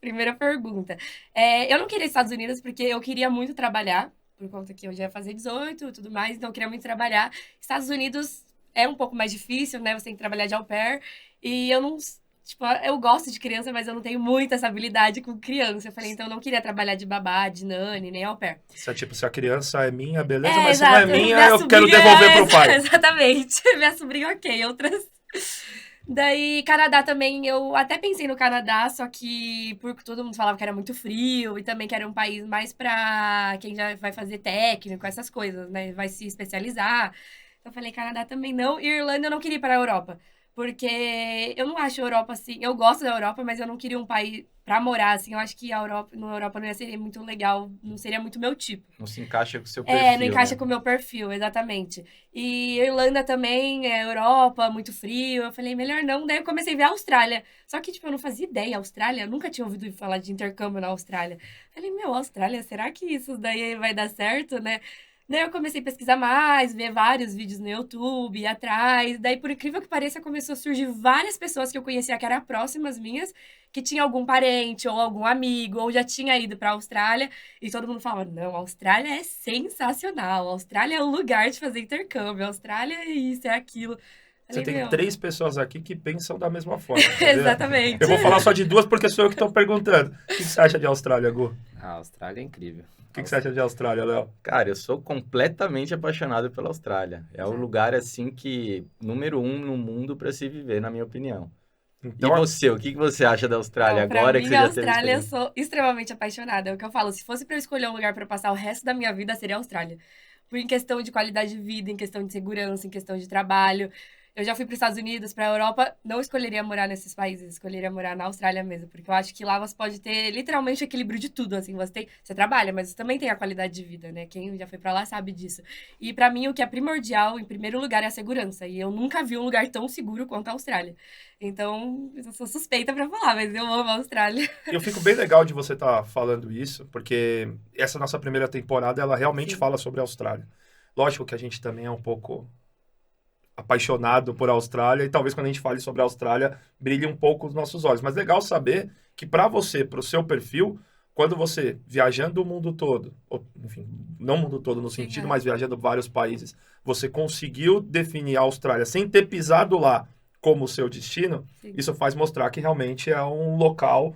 Primeira pergunta. Eu não queria Estados Unidos porque eu queria muito trabalhar, por conta que eu já ia fazer 18 e tudo mais, então eu queria muito trabalhar. Estados Unidos é um pouco mais difícil, né? Você tem que trabalhar de au pair. E eu não. Tipo, eu gosto de criança, mas eu não tenho muita essa habilidade com criança. Eu falei, então eu não queria trabalhar de babá, de nani, nem au pair. Se é tipo, se a criança é minha, beleza, mas se não é Exato. minha, Minha eu quero sobrinha devolver pro pai. exatamente. Minha sobrinha, ok. Outras. Daí, Canadá também, eu até pensei no Canadá, só que porque todo mundo falava que era muito frio e também que era um país mais pra quem já vai fazer técnico, essas coisas, né? Vai se especializar. Então eu falei, Canadá também não. E Irlanda eu não queria ir para a Europa, porque eu não acho a Europa assim. Eu gosto da Europa, mas eu não queria um país pra morar assim. Eu acho que a Europa, na Europa não ia ser muito legal, não seria muito meu tipo. Não se encaixa com o seu Não perfil, encaixa né? com o meu perfil, exatamente. E Irlanda também, Europa, muito frio. Eu falei, melhor não. Daí eu comecei a ver a Austrália. Só que, tipo, eu não fazia ideia. Austrália, eu nunca tinha ouvido falar de intercâmbio na Austrália. Falei, meu, Austrália, será que isso daí vai dar certo, né? Daí eu comecei a pesquisar mais, ver vários vídeos no YouTube, ir atrás. Daí, por incrível que pareça, começou a surgir várias pessoas que eu conhecia que eram próximas minhas, que tinha algum parente ou algum amigo, ou já tinha ido para a Austrália. E todo mundo falava, não, a Austrália é sensacional, a Austrália é o lugar de fazer intercâmbio, a Austrália é isso, é aquilo. Você Falei, tem meu, 3 pessoas aqui que pensam da mesma forma, quer ver? Eu exatamente. vou falar só de 2 porque sou eu que estou perguntando. O que você acha de Austrália, Gu? O A Austrália é incrível. que você acha de Austrália, Léo? Cara, eu sou completamente apaixonado pela Austrália. É o lugar, assim, que número um no mundo para se viver, na minha opinião. E Então, você, o que que você acha da Austrália Não, pra agora que mim, você a já teve Austrália, eu experiência? sou extremamente apaixonada. É o que eu falo, se fosse pra eu escolher um lugar pra passar o resto da minha vida, seria a Austrália. Por em questão de qualidade de vida, em questão de segurança, em questão de trabalho. Eu já fui para os Estados Unidos, para a Europa, não escolheria morar nesses países, escolheria morar na Austrália mesmo, porque eu acho que lá você pode ter literalmente o equilíbrio de tudo, assim, você trabalha, mas você também tem a qualidade de vida, né? Quem já foi para lá sabe disso. E para mim o que é primordial, em primeiro lugar, é a segurança, e eu nunca vi um lugar tão seguro quanto a Austrália. Então, eu sou suspeita para falar, mas eu amo a Austrália. eu fico bem legal de você estar falando isso, porque essa nossa primeira temporada, ela realmente Sim, fala sobre a Austrália. Lógico que a gente também é um pouco apaixonado por Austrália e talvez quando a gente fale sobre a Austrália brilhe um pouco os nossos olhos. Mas legal saber que para você, para o seu perfil, quando você viajando o mundo todo, ou, enfim, não o mundo todo no sim, sentido, aham. mas viajando vários países, você conseguiu definir a Austrália sem ter pisado lá como seu destino, Sim. isso faz mostrar que realmente é um local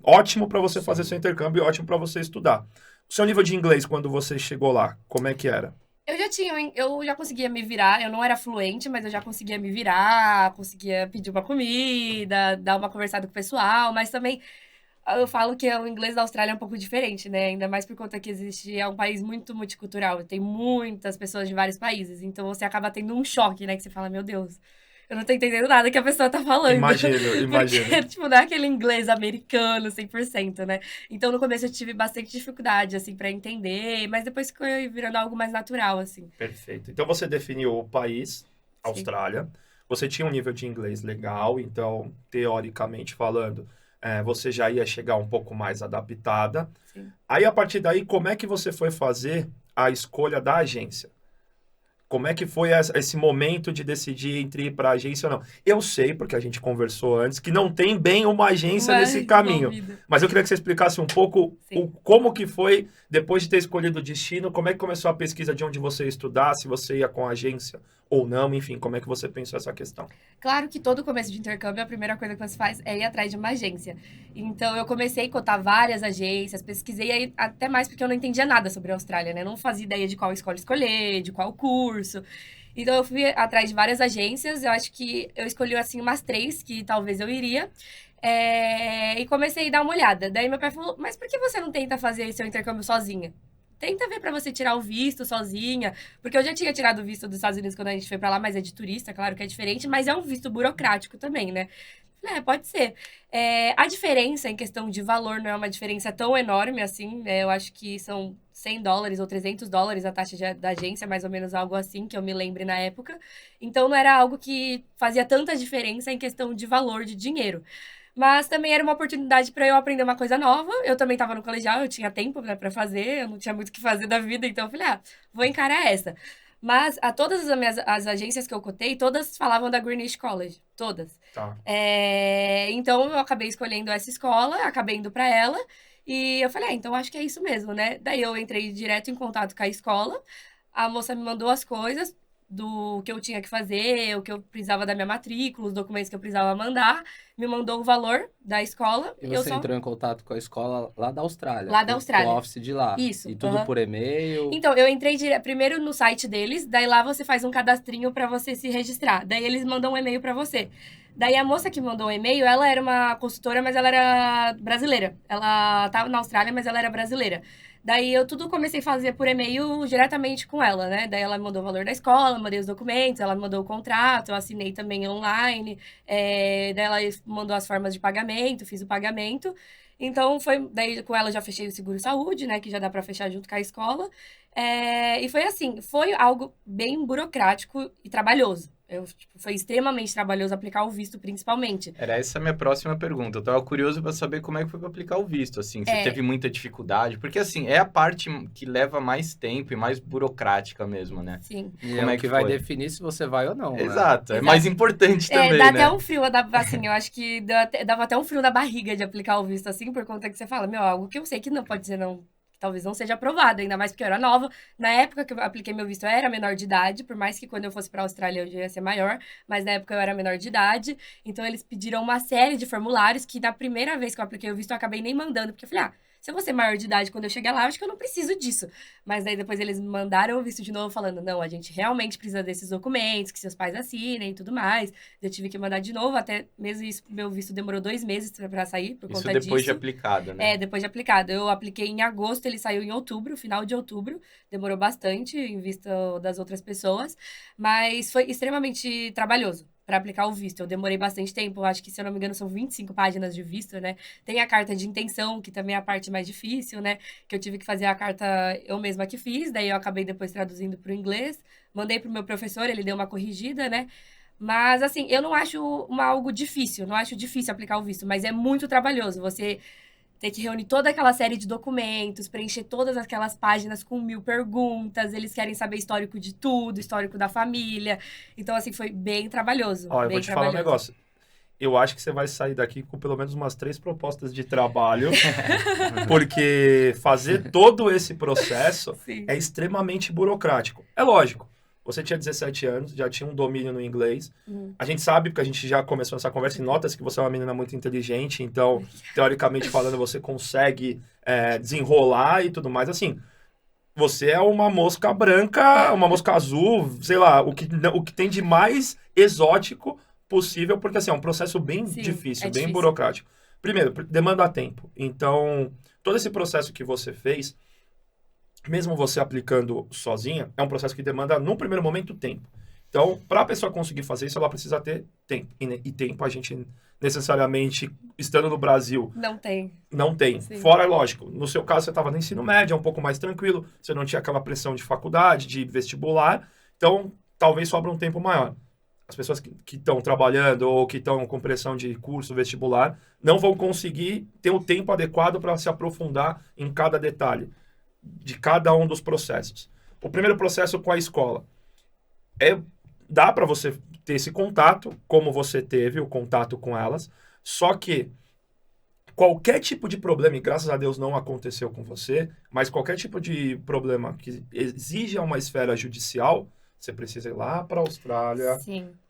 ótimo para você fazer seu Sim. intercâmbio e ótimo para você estudar. O seu nível de inglês quando você chegou lá, como é que era? Eu já conseguia me virar, eu não era fluente, mas eu já conseguia me virar, conseguia pedir uma comida, dar uma conversada com o pessoal, mas também eu falo que o inglês da Austrália é um pouco diferente, né? Ainda mais por conta que é um país muito multicultural, tem muitas pessoas de vários países, então você acaba tendo um choque, né? Que você fala, meu Deus, eu não tô entendendo nada que a pessoa tá falando. Imagino, imagino. Porque, tipo, não é aquele inglês americano 100%, né? Então, no começo eu tive bastante dificuldade, assim, pra entender, mas depois foi virando algo mais natural, assim. Perfeito. Então você definiu o país, Sim, Austrália. Você tinha um nível de inglês legal, então, teoricamente falando, você já ia chegar um pouco mais adaptada. sim. Aí, a partir daí, como é que você foi fazer a escolha da agência? Como é que foi esse momento de decidir entre ir para a agência ou não? Eu sei, porque a gente conversou antes, que não tem bem uma agência nesse Mais caminho. envolvida. Mas eu queria que você explicasse um pouco Sim. como que foi, depois de ter escolhido o destino, como é que começou a pesquisa de onde você ia estudar, se você ia com a agência ou não, enfim, como é que você pensou essa questão? Claro que todo começo de intercâmbio, a primeira coisa que você faz é ir atrás de uma agência. Então, eu comecei a cotar várias agências, pesquisei aí, até mais porque eu não entendia nada sobre a Austrália, né? Não fazia ideia de qual escola escolher, de qual curso. Então, eu fui atrás de várias agências. Eu acho que eu escolhi, assim, umas três que talvez eu iria. E comecei a dar uma olhada. Daí, meu pai falou: Mas por que você não tenta fazer seu intercâmbio sozinha? Tenta ver pra você tirar o visto sozinha. Porque eu já tinha tirado o visto dos Estados Unidos quando a gente foi pra lá, mas é de turista, claro que é diferente, mas é um visto burocrático também, né? Pode ser. A diferença em questão de valor não é uma diferença tão enorme assim, né? Eu acho que são US$ 100 ou US$ 300 a taxa da agência, mais ou menos algo assim, que eu me lembre na época. Então não era algo que fazia tanta diferença em questão de valor de dinheiro. Mas também era uma oportunidade para eu aprender uma coisa nova. Eu também estava no colegial, eu tinha tempo, né, para fazer, eu não tinha muito o que fazer da vida, então eu falei, vou encarar essa. Mas todas as agências que eu cotei, todas falavam da Greenwich College. Todas. Tá. Então, eu acabei escolhendo essa escola, acabei indo pra ela. E eu falei, então acho que é isso mesmo, né? Daí eu entrei direto em contato com a escola. A moça me mandou as coisas do que eu tinha que fazer, o que eu precisava da minha matrícula, os documentos que eu precisava mandar. Me mandou o valor da escola. E você entrou em contato com a escola lá da Austrália? Lá da Austrália. Com o office de lá? Isso. E tudo por e-mail? Então, eu entrei primeiro no site deles, daí lá você faz um cadastrinho pra você se registrar. Daí eles mandam um e-mail pra você. Daí a moça que mandou o e-mail, ela era uma consultora, mas ela era brasileira. Ela tava na Austrália, mas ela era brasileira. Daí eu tudo comecei a fazer por e-mail diretamente com ela, né? Daí ela me mandou o valor da escola, mandei os documentos, ela me mandou o contrato, eu assinei também online. Daí ela mandou as formas de pagamento, fiz o pagamento. Então, daí com ela eu já fechei o seguro-saúde, né? Que já dá pra fechar junto com a escola. E foi assim, foi algo bem burocrático e trabalhoso. Foi extremamente trabalhoso aplicar o visto, principalmente. Era essa a minha próxima pergunta. Eu tava curioso para saber como é que foi para aplicar o visto, assim. Você teve muita dificuldade? Porque, assim, é a parte que leva mais tempo e mais burocrática mesmo, né? Sim. E como é é o que que vai foi? definir se você vai ou não, né? Exato. É mais importante também, dá né? até um frio, assim, eu acho que dava até um frio na barriga de aplicar o visto, assim, por conta que você fala, meu, algo que eu sei que não pode ser, não, talvez não seja aprovado, ainda mais porque eu era nova. Na época que eu apliquei meu visto, eu era menor de idade, por mais que quando eu fosse pra Austrália eu já ia ser maior, mas na época eu era menor de idade. Então eles pediram uma série de formulários que na primeira vez que eu apliquei o visto eu acabei nem mandando, porque eu falei, se eu vou ser maior de idade quando eu chegar lá, eu acho que eu não preciso disso. Mas daí depois eles me mandaram o visto de novo falando, não, a gente realmente precisa desses documentos, que seus pais assinem e tudo mais. Eu tive que mandar de novo, até mesmo isso, meu visto demorou 2 meses pra sair por Isso conta depois de disso. aplicado, né? Depois de aplicado. Eu apliquei em agosto, ele saiu em outubro, final de outubro. Demorou bastante em vista das outras pessoas, mas foi extremamente trabalhoso para aplicar o visto. Eu demorei bastante tempo, acho que, se eu não me engano, são 25 páginas de visto, né? Tem a carta de intenção, que também é a parte mais difícil, né? Que eu tive que fazer a carta eu mesma que fiz, daí eu acabei depois traduzindo para o inglês. Mandei pro meu professor, ele deu uma corrigida, né? Mas, assim, eu não acho algo difícil, não acho difícil aplicar o visto, mas é muito trabalhoso. Você ter que reunir toda aquela série de documentos, preencher todas aquelas páginas com 1000 perguntas, eles querem saber histórico de tudo, histórico da família. Então, assim, foi bem trabalhoso. Ó, eu bem vou te falar um negócio. Eu acho que você vai sair daqui com pelo menos umas 3 propostas de trabalho, porque fazer todo esse processo Sim. é extremamente burocrático. É lógico, você tinha 17 anos, já tinha um domínio no inglês. A gente sabe, porque a gente já começou essa conversa, e nota-se que você é uma menina muito inteligente, então, teoricamente falando, você consegue desenrolar e tudo mais. Assim, você é uma mosca branca, uma mosca azul, sei lá, o que tem de mais exótico possível, porque assim, é um processo bem difícil, bem difícil. burocrático. Primeiro, demanda tempo. Então, todo esse processo que você fez, mesmo você aplicando sozinha, é um processo que demanda, num primeiro momento, tempo. Então, para a pessoa conseguir fazer isso, ela precisa ter tempo. E tempo a gente, necessariamente, estando no Brasil, Não tem. não tem. Sim. Fora, lógico, no seu caso você estava no ensino médio, é um pouco mais tranquilo, você não tinha aquela pressão de faculdade, de vestibular, então talvez sobra um tempo maior. As pessoas que estão trabalhando ou que estão com pressão de curso vestibular não vão conseguir ter o tempo adequado para se aprofundar em cada detalhe de cada um dos processos. O primeiro processo com a escola dá para você ter esse contato, como você teve o contato com elas, só que qualquer tipo de problema, e graças a Deus não aconteceu com você, mas qualquer tipo de problema que exija uma esfera judicial, você precisa ir lá para a Austrália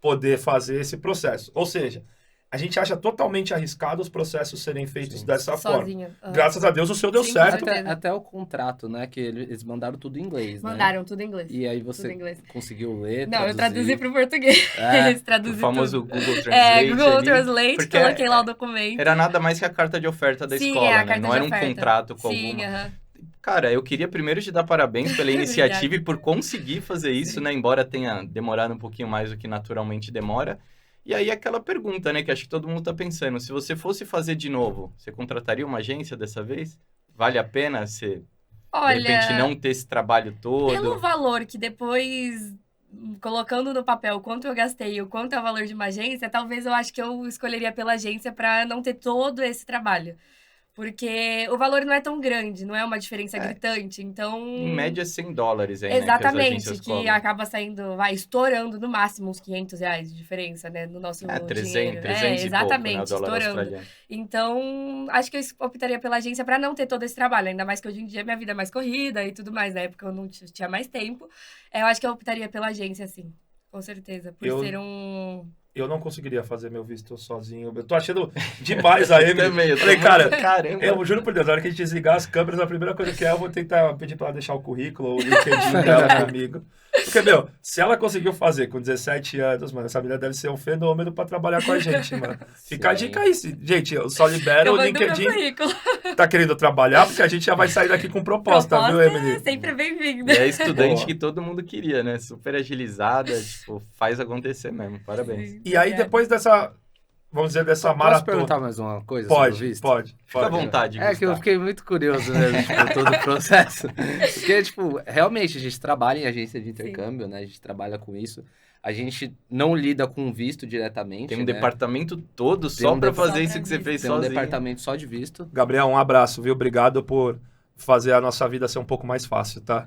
poder fazer esse processo. Ou seja, a gente acha totalmente arriscado os processos serem feitos dessa Sozinha. forma. Graças a Deus o seu deu Sim, certo. Até o contrato, né? Que eles mandaram tudo em inglês, né? Mandaram tudo em inglês. E aí Tudo em você inglês. conseguiu ler, Não, eu traduzir. traduzi pro português. Eles O traduziram famoso tudo. Google Translate. Google ali, Translate, porque coloquei lá o documento. Era nada mais que a carta de oferta da Sim, escola, a né? carta Não de era um oferta. contrato com Sim, alguma... Cara, eu queria primeiro te dar parabéns pela iniciativa e por conseguir fazer isso, né? Embora tenha demorado um pouquinho mais do que naturalmente demora. E aí aquela pergunta, né? Que acho que todo mundo tá pensando. Se você fosse fazer de novo, você contrataria uma agência dessa vez? Vale a pena você, Olha, de repente, não ter esse trabalho todo? pelo valor que depois, colocando no papel o quanto eu gastei e o quanto é o valor de uma agência, talvez eu acho que eu escolheria pela agência para não ter todo esse trabalho. Porque o valor não é tão grande, não é uma diferença gritante, então... Em média, $100 aí, né? Exatamente, Que as agências que cobram. acaba saindo, estourando no máximo uns R$ 500 de diferença, né, no nosso 300 dinheiro. 300 e pouco, né? O Exatamente, dólar estourando. australiano. Então, acho que eu optaria pela agência para não ter todo esse trabalho, ainda mais que hoje em dia minha vida é mais corrida e tudo mais, na época eu não tinha mais tempo. Eu acho que eu optaria pela agência, sim, com certeza, por ser um... Eu não conseguiria fazer meu visto sozinho. Eu tô achando demais a Emily. Também, eu tô Falei, cara, caramba. eu juro por Deus, na hora que a gente desligar as câmeras, a primeira coisa que é, eu vou tentar pedir pra ela deixar o currículo ou o LinkedIn dela comigo. Porque, meu, se ela conseguiu fazer com 17 anos, mano, essa menina deve ser um fenômeno pra trabalhar com a gente, mano. Fica a Sim. dica aí. Gente, eu só libero Eu o mando meu LinkedIn. currículo. Tá querendo trabalhar, porque a gente já vai sair daqui com proposta, viu, Emily? Sempre bem-vinda. E é estudante Boa. que todo mundo queria, né? Super agilizada, tipo, faz acontecer mesmo. Parabéns. Sim, E aí, obrigada. depois dessa, vamos dizer, dessa Posso maratona... perguntar mais uma coisa sobre o Pode, visto? pode. Fica à vontade, É que eu Gustavo. fiquei muito curioso, né, tipo, todo o processo. Porque, tipo, realmente a gente trabalha em agência de intercâmbio, né? A gente trabalha com isso. A gente não lida com visto diretamente, Tem um né? departamento todo Tem só um pra depa- fazer Só isso pra que você visto. fez Tem um sozinho. departamento só de visto. Gabriel, um abraço, viu? Obrigado por fazer a nossa vida ser um pouco mais fácil, tá?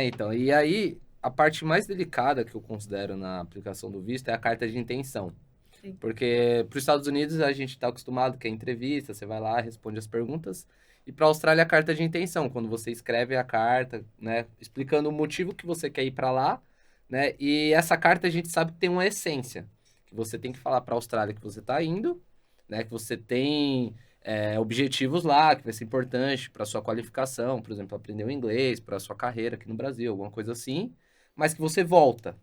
Então, e aí, a parte mais delicada que eu considero na aplicação do visto é a carta de intenção. Sim. Porque para os Estados Unidos a gente está acostumado que é entrevista, você vai lá, responde as perguntas. E para a Austrália, a carta de intenção, quando você escreve a carta, né, explicando o motivo que você quer ir para lá, né? E essa carta a gente sabe que tem uma essência, que você tem que falar para a Austrália que você está indo, né? Que você tem objetivos lá, que vai ser importante para sua qualificação, por exemplo, aprender o inglês, para sua carreira aqui no Brasil, alguma coisa assim, mas que você volta.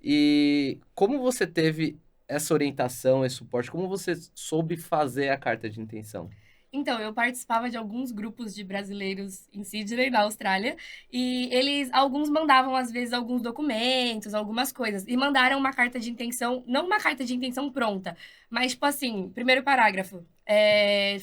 E como você teve essa orientação, esse suporte, como você soube fazer a carta de intenção? Então, eu participava de alguns grupos de brasileiros em Sydney, na Austrália, e alguns mandavam, às vezes, alguns documentos, algumas coisas, e mandaram uma carta de intenção, não uma carta de intenção pronta, mas, tipo assim, primeiro parágrafo,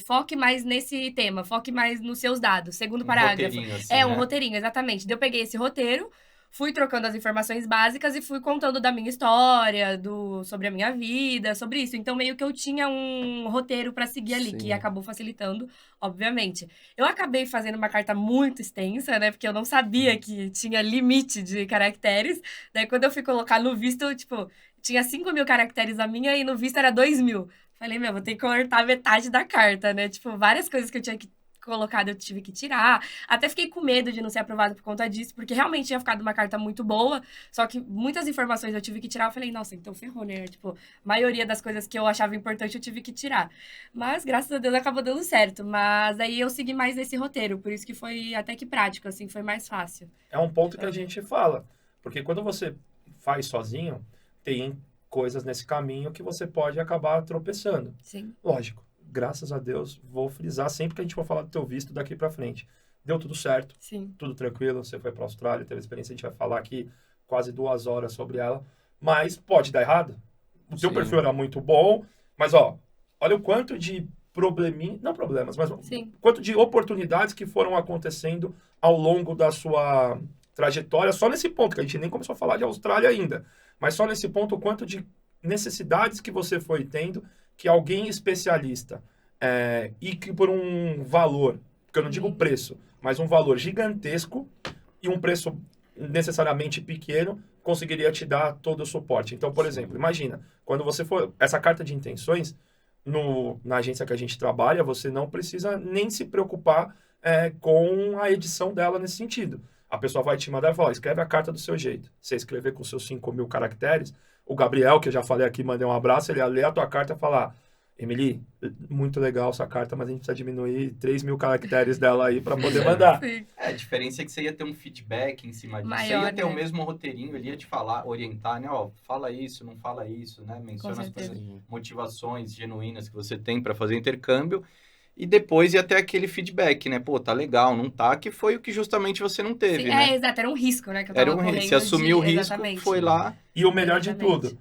foque mais nesse tema, foque mais nos seus dados. Segundo parágrafo, roteirinho, assim, um né? roteirinho, exatamente. Daí eu peguei esse roteiro, fui trocando as informações básicas e fui contando da minha história, sobre a minha vida, sobre isso. Então, meio que eu tinha um roteiro pra seguir ali, que Sim. acabou facilitando, obviamente. Eu acabei fazendo uma carta muito extensa, né? Porque eu não sabia que tinha limite de caracteres. Daí, quando eu fui colocar no visto, tipo, tinha 5.000 caracteres a minha e no visto era 2.000. Falei, meu, vou ter que cortar metade da carta, né? Tipo, várias coisas que eu tinha que colocado eu tive que tirar. Até fiquei com medo de não ser aprovado por conta disso, porque realmente tinha ficado uma carta muito boa, só que muitas informações eu tive que tirar. Eu falei, nossa, então ferrou, né? Tipo, a maioria das coisas que eu achava importante eu tive que tirar. Mas, graças a Deus, acabou dando certo. Mas aí eu segui mais esse roteiro, por isso que foi até que prático, assim, foi mais fácil. É um ponto que a gente fala. Porque quando você faz sozinho, tem coisas nesse caminho que você pode acabar tropeçando. Sim. Lógico, graças a Deus, vou frisar sempre que a gente for falar do teu visto daqui pra frente. Deu tudo certo, Sim. tudo tranquilo, você foi pra Austrália, teve experiência, a gente vai falar aqui quase 2 horas sobre ela. Mas pode dar errado. O teu Sim. perfil era muito bom, mas olha o quanto de probleminha, não problemas, mas Sim. quanto de oportunidades que foram acontecendo ao longo da sua trajetória, só nesse ponto, que a gente nem começou a falar de Austrália ainda, mas só nesse ponto, o quanto de necessidades que você foi tendo, que alguém especialista, e que por um valor, porque eu não digo preço, mas um valor gigantesco e um preço necessariamente pequeno, conseguiria te dar todo o suporte. Então, por exemplo, imagina, quando você for, essa carta de intenções, na agência que a gente trabalha, você não precisa nem se preocupar com a edição dela nesse sentido. A pessoa vai te mandar e falar, escreve a carta do seu jeito. Você escrever com seus 5.000 caracteres, o Gabriel, que eu já falei aqui, mandei um abraço, ele ia ler a tua carta e falar, Emily, muito legal essa carta, mas a gente precisa diminuir 3.000 caracteres dela aí para poder mandar. Sim. A diferença é que você ia ter um feedback em cima disso. Você Maior, ia ter o né? mesmo roteirinho, ele ia te falar, orientar, né? Fala isso, não fala isso, né? Menciona as certeza. coisas, motivações genuínas que você tem para fazer intercâmbio. E depois ia ter aquele feedback, né? Pô, tá legal, não tá, que foi o que justamente você não teve, Sim, né? exato, era um risco, né? Que eu tava Era um risco. correndo Você assumiu o risco, exatamente. foi lá. E o melhor de Exatamente. tudo,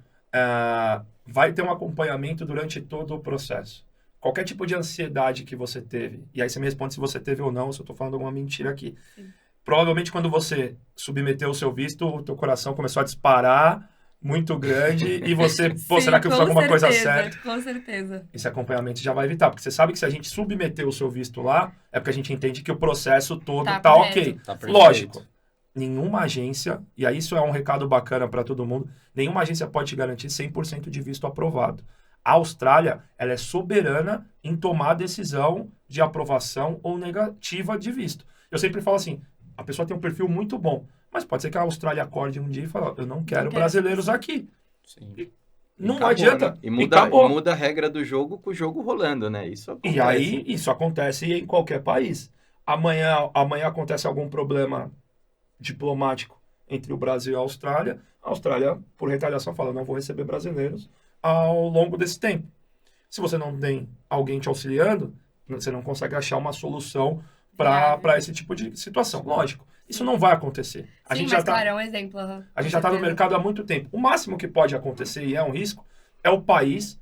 vai ter um acompanhamento durante todo o processo. Qualquer tipo de ansiedade que você teve, e aí você me responde se você teve ou não, se eu tô falando alguma mentira aqui. Sim. Provavelmente quando você submeteu o seu visto, o teu coração começou a disparar muito grande e você, pô, Sim, será que eu fiz com alguma coisa certeza, certa? Com certeza. Esse acompanhamento já vai evitar, porque você sabe que se a gente submeter o seu visto lá, é porque a gente entende que o processo todo Tá tá correto. ok. Tá perfeito. Lógico, nenhuma agência, e aí isso é um recado bacana para todo mundo, nenhuma agência pode te garantir 100% de visto aprovado. A Austrália, ela é soberana em tomar a decisão de aprovação ou negativa de visto. Eu sempre falo assim, a pessoa tem um perfil muito bom, mas pode ser que a Austrália acorde um dia e fale, eu não quero brasileiros aqui. Sim. Não acabou, adianta. né? E acabou. muda a regra do jogo com o jogo rolando, né? Isso acontece. E aí, isso acontece em qualquer país. Amanhã acontece algum problema diplomático entre o Brasil e a Austrália, por retaliação, fala, não vou receber brasileiros ao longo desse tempo. Se você não tem alguém te auxiliando, você não consegue achar uma solução para esse tipo de situação. Lógico, isso não vai acontecer. A Sim, gente mas já tá, claro, é um exemplo. a gente já está no mercado há muito tempo. O máximo que pode acontecer, e é um risco, é o país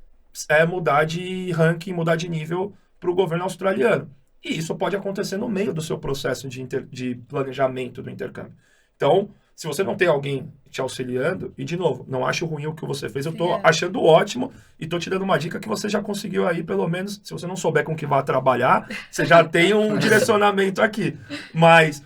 mudar de ranking, mudar de nível para o governo australiano. E isso pode acontecer no meio do seu processo de planejamento do intercâmbio. Então, se você não tem alguém te auxiliando, e de novo, não acho ruim o que você fez, eu estou achando ótimo e estou te dando uma dica que você já conseguiu aí, pelo menos, se você não souber com que vai trabalhar, você já tem um direcionamento aqui. Mas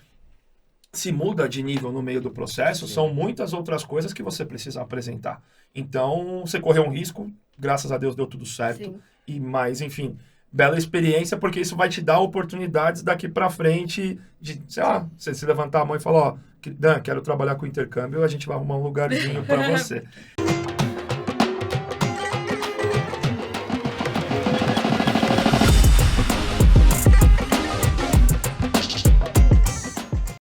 se muda de nível no meio do processo, são muitas outras coisas que você precisa apresentar. Então, você correu um risco, graças a Deus deu tudo certo. Sim. Mas, enfim, bela experiência, porque isso vai te dar oportunidades daqui para frente de, sei lá, você se levantar a mão e falar, ó, Dan, quero trabalhar com intercâmbio, a gente vai arrumar um lugarzinho para você.